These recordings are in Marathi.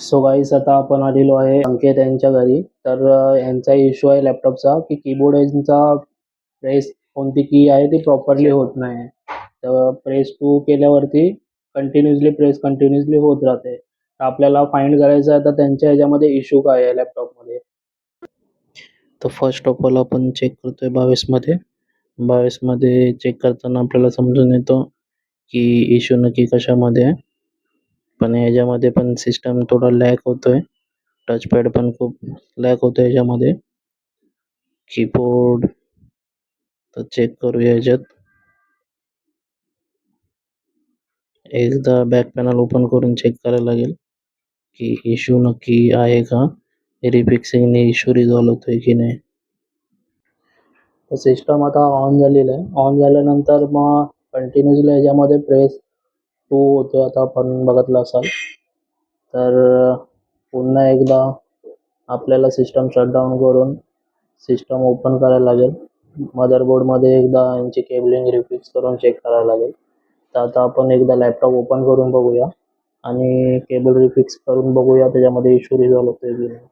सो गाईस, आता आपण आलेलो आहे अंकित यांच्या घरी. तर यांचा इश्यू आहे लॅपटॉपचा की कीबोर्ड यांचा प्रेस कोणती की आहे ती प्रॉपरली होत नाही. तर प्रेस टू केल्यावरती कंटिन्युअसली होत राहते. तर आपल्याला फाइंड करायचं आहे तर त्यांच्या ह्याच्यामध्ये इश्यू काय आहे लॅपटॉपमध्ये. तर फर्स्ट ऑफ ऑल आपण चेक करतोय 22 मध्ये. 22 मध्ये चेक करताना आपल्याला समजून येतो की इश्यू नक्की कशामध्ये आहे. पण याच्यामध्ये पण सिस्टम थोडा लॅग होतोय. टचपॅड पण खूप लॅग होतोय याच्यामध्ये. कीबोर्ड तर चेक करूया याच्यात. एकदा बॅक पॅनल ओपन करून चेक करायला लागेल की इश्यू नक्की आहे का, रिफिक्सिंगने इश्यू रिझॉल्व होतोय की नाही. तर सिस्टम आता ऑन झालेलं आहे. ऑन झाल्यानंतर मग कंटिन्युअसली याच्यामध्ये प्रेस टू होतो. आता आपण बघितलं असाल तर पुन्हा एकदा आपल्याला सिस्टम शटडाऊन करून सिस्टम ओपन करायला लागेल. मदरबोर्डमध्ये एकदा यांची केबलिंग रिफिक्स करून चेक करायला लागेल. तर आता आपण एकदा लॅपटॉप ओपन करून बघूया आणि केबल रिफिक्स करून बघूया त्याच्यामध्ये इश्यू रिझॉल्व होतोय की नाही.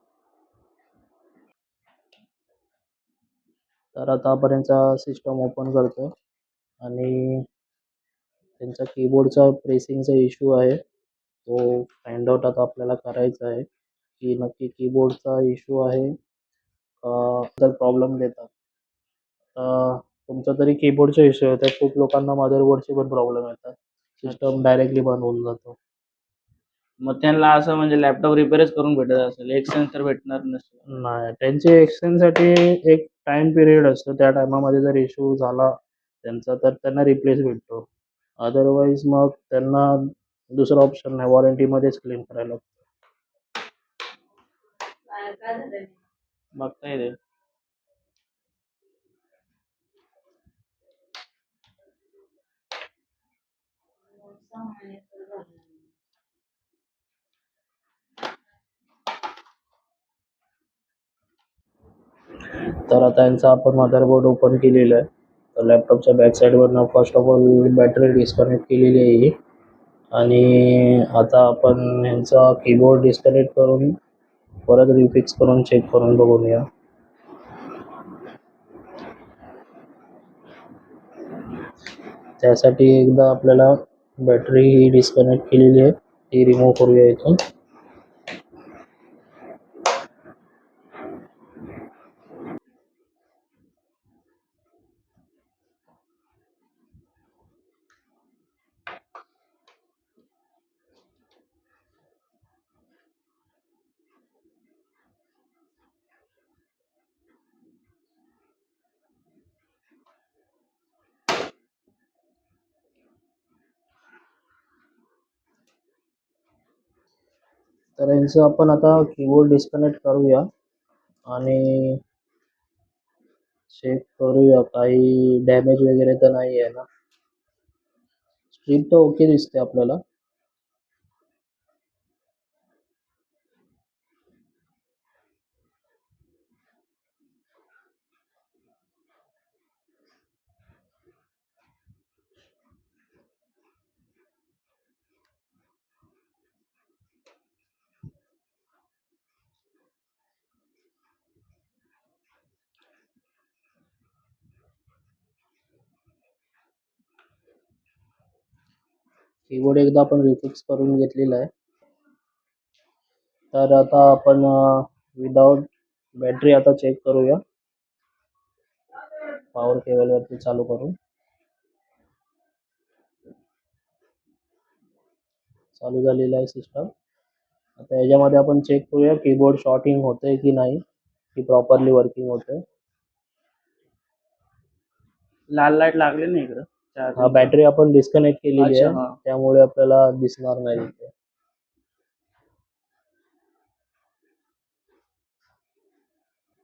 तर आता आपण यांचा सिस्टम ओपन करतो आणि त्यांचा कीबोर्डचा प्रेसिंगचा इश्यू आहे तो फाइंड आउट आता आपल्याला करायचा आहे की नक्की कीबोर्डचा इश्यू आहे तर प्रॉब्लेम देतात. तुमचा तरी कीबोर्डचा इश्यू आहे, तर खूप लोकांना मदरबोर्डचे पण प्रॉब्लेम येतात. सिस्टम डायरेक्टली बंद होऊन जातो. मग त्यांना असं म्हणजे लॅपटॉप रिपेअरच करून भेटत असेल, एक्सचेंज तर भेटणार नसेल. नाही, त्यांचे एक्सचेंजसाठी एक टाइम पिरियड असतो. त्या टायमामध्ये जर इश्यू झाला त्यांचा तर त्यांना रिप्लेस भेटतो. अदरवाईज मग त्यांना दुसरा ऑप्शन नाही, वॉरंटीमध्येच क्लेम करायला लागतं. बघता येईल. तर आता यांचा आपण मदरबोर्ड ओपन केलेला आहे. तर लॅपटॉपच्या बॅक साईडवरनं first of all battery disconnect केलेली आहे आणि आता आपण यांचा कीबोर्ड डिस्कनेक्ट करून परत रिफिक्स करून चेक करून बघूया. त्यासाठी एकदा आपल्याला बॅटरी डिस्कनेक्ट केलेली आहे ती रिमूव्ह करूया इथून. तर यांचं आपण आता कीबोर्ड डिस्कनेक्ट करूया आणि चेक करूया काही डॅमेज वगैरे तर नाही आहे ना. स्ट्रीप तर ओके दिसते आपल्याला. कीबोर्ड एकदा आपण रिफिक्स करून घेतलेला आहे. तर आता आपण विदाउट बॅटरी आता चेक करूया पॉवर केबलवरती चालू करून. चालू झालेला आहे सिस्टम. आता याच्यामध्ये आपण चेक करूया कीबोर्ड शॉर्टिंग होतंय की नाही, की प्रॉपरली वर्किंग होतंय. लाल लाईट लागली ना इकडं हा, charging चं. बॅटरी आपण डिस्कनेक्ट केलेली अच्छा, आहे हा. त्यामुळे आपल्याला दिसणार नाही इथे.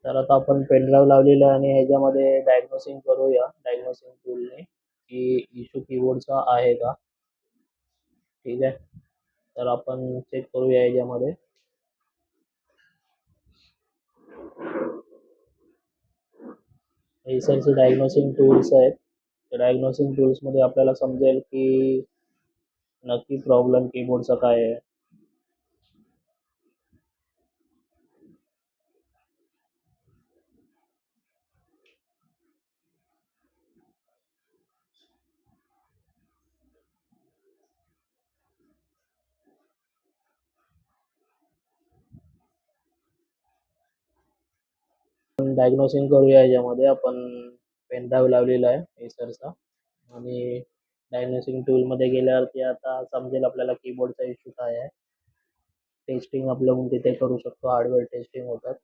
तर आता आपण पेनड्राईव्ह लावलेला आहे आणि ह्याच्यामध्ये डायग्नोसिंग करूया डायग्नोसिंग टूलने की इश्यू कीबोर्डचा आहे का. ठीक आहे, तर आपण चेक करूया याच्यामध्ये. एसरचे डायग्नोसिंग टूल्स आहेत. त्या डायग्नोसिंग टूल्समध्ये आपल्याला समजेल की नक्की प्रॉब्लेम कीबोर्डचा काय आहे. डायग्नोसिंग करूया याच्यामध्ये आपण पेन ड्राईव्ह लावलेला आहे एसरचा आणि डायग्नोसिंग टूलमध्ये गेल्यावरती आता समजेल आपल्याला कीबोर्डचा इश्यू काय आहे. टेस्टिंग आपलं तिथे करू शकतो, हार्डवेअर टेस्टिंग होतात.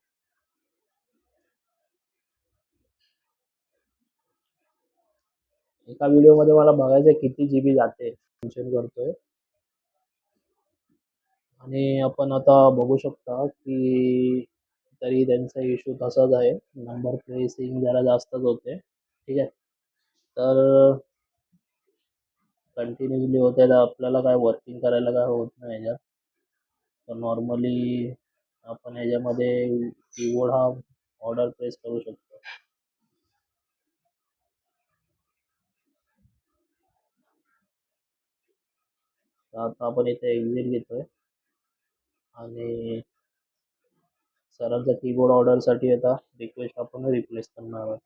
एका व्हिडिओमध्ये मला बघायचं किती GB जाते, मेन्शन करतोय. आणि आपण आता बघू शकता की तरी त्यांचा इश्यू तसाच आहे, नंबर प्रेसिंग जरा जास्तच होते. ठीक आहे, तर कंटिन्युअसली होते तर आपल्याला काय वर्किंग करायला काय होत नाही याच्यात. तर नॉर्मली आपण याच्यामध्ये कीबोर्ड हा ऑर्डर प्रेस करू शकतो. तर आता आपण इथे एक्झिट घेतोय आणि सरांचा कीबोर्ड ऑर्डरसाठी आता रिक्वेस्ट आपण रिप्लेस करणार आहोत.